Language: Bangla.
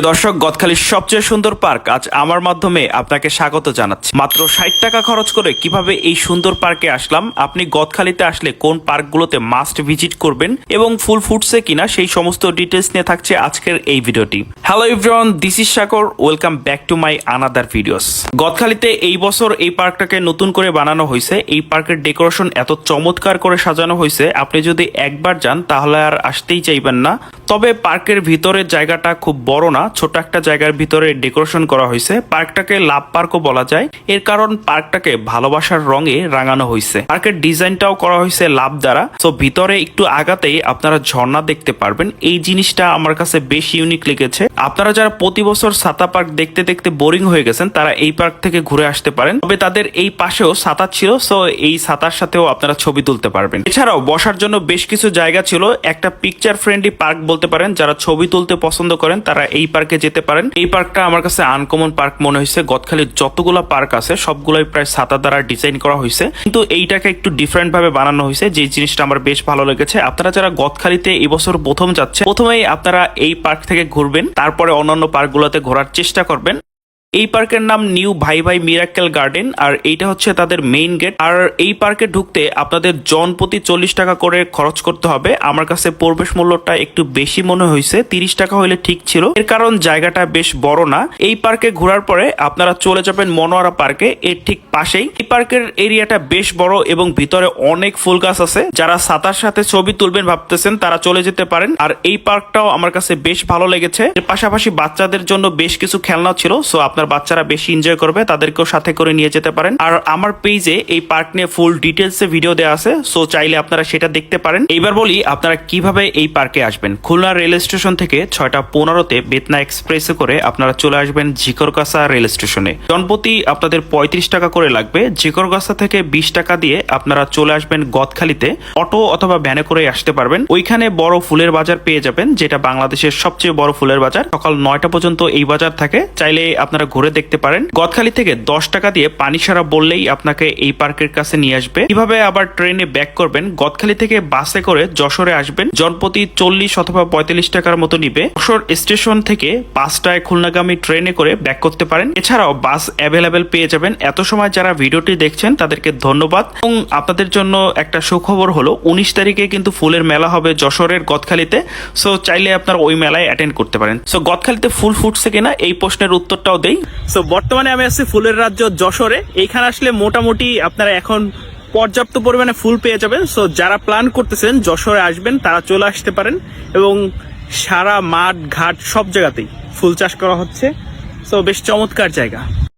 দর্শক, গদখালির সবচেয়ে সুন্দর পার্ক আজ আমার মাধ্যমে আপনাকে স্বাগত জানাচ্ছি। মাত্র ৬০ টাকা খরচ করে কিভাবে এই সুন্দর পার্কে আসলাম, আপনি গদখালিতে আসলে কোন পার্কগুলোতে মাস্ট ভিজিট করবেন এবং ফুল ফুটছে কিনা সেই সমস্ত ডিটেলস নিয়ে থাকছে আজকের এই ভিডিওটি। Hello everyone, this is Sagar, welcome back to my another videos. গদখালিতে এই বছর এই পার্কটাকে নতুন করে বানানো হয়েছে। এই পার্কের ডেকোরেশন এত চমৎকার করে সাজানো হয়েছে, আপনি যদি একবার যান তাহলে আর আসতেই চাইবেন না। তবে পার্কের ভিতরের জায়গাটা খুব বড় না, ছোট একটা জায়গার ভিতরে ডেকোরেশন করা হয়েছে। পার্কটাকে লাভ পার্কও বলা যায়, এর কারণ পার্কটাকে ভালোবাসার রঙে রাঙানো হয়েছে। পার্কের ডিজাইনটাও করা হয়েছে লাভ দ্বারা। তো ভিতরে একটু আগাতেই আপনারা ঝর্ণা দেখতে পারবেন। এই জিনিসটা আমার কাছে বেশ ইউনিক লেগেছে। আপনারা যারা প্রতি বছর ছাতা পার্ক দেখতে দেখতে বোরিং হয়ে গেছেন, তারা এই পার্ক থেকে ঘুরে আসতে পারেন। তবে তাদের এই পাশেও ছাতা ছিল, সো এই ছাতার সাথেও আপনারা ছবি তুলতে পারবেন। এছাড়াও বসার জন্য বেশ কিছু জায়গা ছিল। একটা পিকচার ফ্রেন্ডলি পার্ক বলতে পারেন। যারা ছবি তুলতে পছন্দ করেন তারা এই পার্কে যেতে পারেন। এই পার্কটা আমার কাছে আনকমন পার্ক মনে হয়েছে। গদখালির যতগুলো পার্ক আছে সবগুলোই প্রায় ছাতা দ্বারা ডিজাইন করা হয়েছে, কিন্তু এইটাকে একটু ডিফারেন্ট ভাবে বানানো হয়েছে, যে জিনিসটা আমার বেশ ভালো লেগেছে। আপনারা যারা গদখালিতে এই বছর প্রথম যাচ্ছে, প্রথমেই আপনারা এই পার্ক থেকে ঘুরবেন, তারপরে অন্যান্য পার্কগুলোতে ঘোরার চেষ্টা করবেন। এই পার্কের নাম নিউ ভাই ভাই মিরাক্কেল গার্ডেন, আর এইটা হচ্ছে তাদের মেইন গেট। আর এই পার্কে ঢুকতে আপনাদের জন প্রতি 40 টাকা করে খরচ করতে হবে। আমার কাছে প্রবেশ মূল্যটা একটু বেশি মনে হয়েছে, 30 টাকা হলে ঠিক ছিল, এর কারণ জায়গাটা বেশ বড় না। এই পার্কে ঘোরার পরে আপনারা চলে যাবেন মনোয়ারা পার্কে, এর ঠিক পাশেই। এই পার্কের এরিয়াটা বেশ বড় এবং ভিতরে অনেক ফুল গাছ আছে। যারা ছাতার সাথে ছবি তুলবেন ভাবতেছেন তারা চলে যেতে পারেন। আর এই পার্কটাও আমার কাছে বেশ ভালো লেগেছে। এর পাশাপাশি বাচ্চাদের জন্য বেশ কিছু খেলনা ছিল, সো আপনার বাচ্চারা বেশি এনজয় করবে, তাদেরকেও সাথে করে নিয়ে যেতে পারেন। আর আমার পেজে এই পার্ক নিয়ে ফুল ডিটেলসে ভিডিও দেওয়া আছে, সো চাইলে আপনারা সেটা দেখতে পারেন। এইবার বলি আপনারা কিভাবে এই পার্কে আসবেন। খুলনা রেল স্টেশন থেকে 6:15-তে বেতনা এক্সপ্রেসে করে আপনারা চলে আসবেন ঝিকরগাছা রেল স্টেশনে। জনপ্রতি আপনাদের 35 টাকা করে লাগবে। ঝিকরগাছা থেকে 20 টাকা দিয়ে আপনারা চলে আসবেন গদখালিতে। অটো অথবা ভ্যানে করে আসতে পারবেন। ওইখানে বড় ফুলের বাজার পেয়ে যাবেন, যেটা বাংলাদেশের সবচেয়ে বড় ফুলের বাজার। সকাল 9টা পর্যন্ত এই বাজার থাকে, চাইলে আপনারা ঘুরে দেখতে পারেন। গদখালি থেকে 10 টাকা দিয়ে পানিসারা বললেই আপনাকে এই পার্কের কাছে নিয়ে আসবে। কিভাবে আবার ট্রেনে ব্যাক করবেন, গদখালি থেকে বাসে করে যশোরে আসবেন। জনপ্রতি 40 অথবা 45 টাকার মতো নিবে। যশোর স্টেশন থেকে 5টায় খুলনাগামী ট্রেনে করে ব্যাক করতে পারেন। এছাড়াও বাস অ্যাভেলেবেল পেয়ে যাবেন। এত সময় যারা ভিডিওটি দেখছেন তাদেরকে ধন্যবাদ। এবং আপনাদের জন্য একটা সুখবর হলো, 19 তারিখে কিন্তু ফুলের মেলা হবে যশোরের গদখালিতে। সো চাইলে আপনারা ওই মেলায় অ্যাটেন্ড করতে পারেন। সো গদখালিতে ফুল ফুটছে কিনা এই প্রশ্নের উত্তরটাও দেই। সো বর্তমানে আমি আছি ফুলের রাজ্য যশোরে। এইখানে আসলে মোটামুটি আপনারা এখন পর্যাপ্ত পরিমাণে ফুল পেয়ে যাবেন। সো যারা প্ল্যান করতেছেন যশোরে আসবেন তারা চলে আসতে পারেন। এবং সারা মাঠ ঘাট সব জায়গাতেই ফুল চাষ করা হচ্ছে। সো বেশ চমৎকার জায়গা।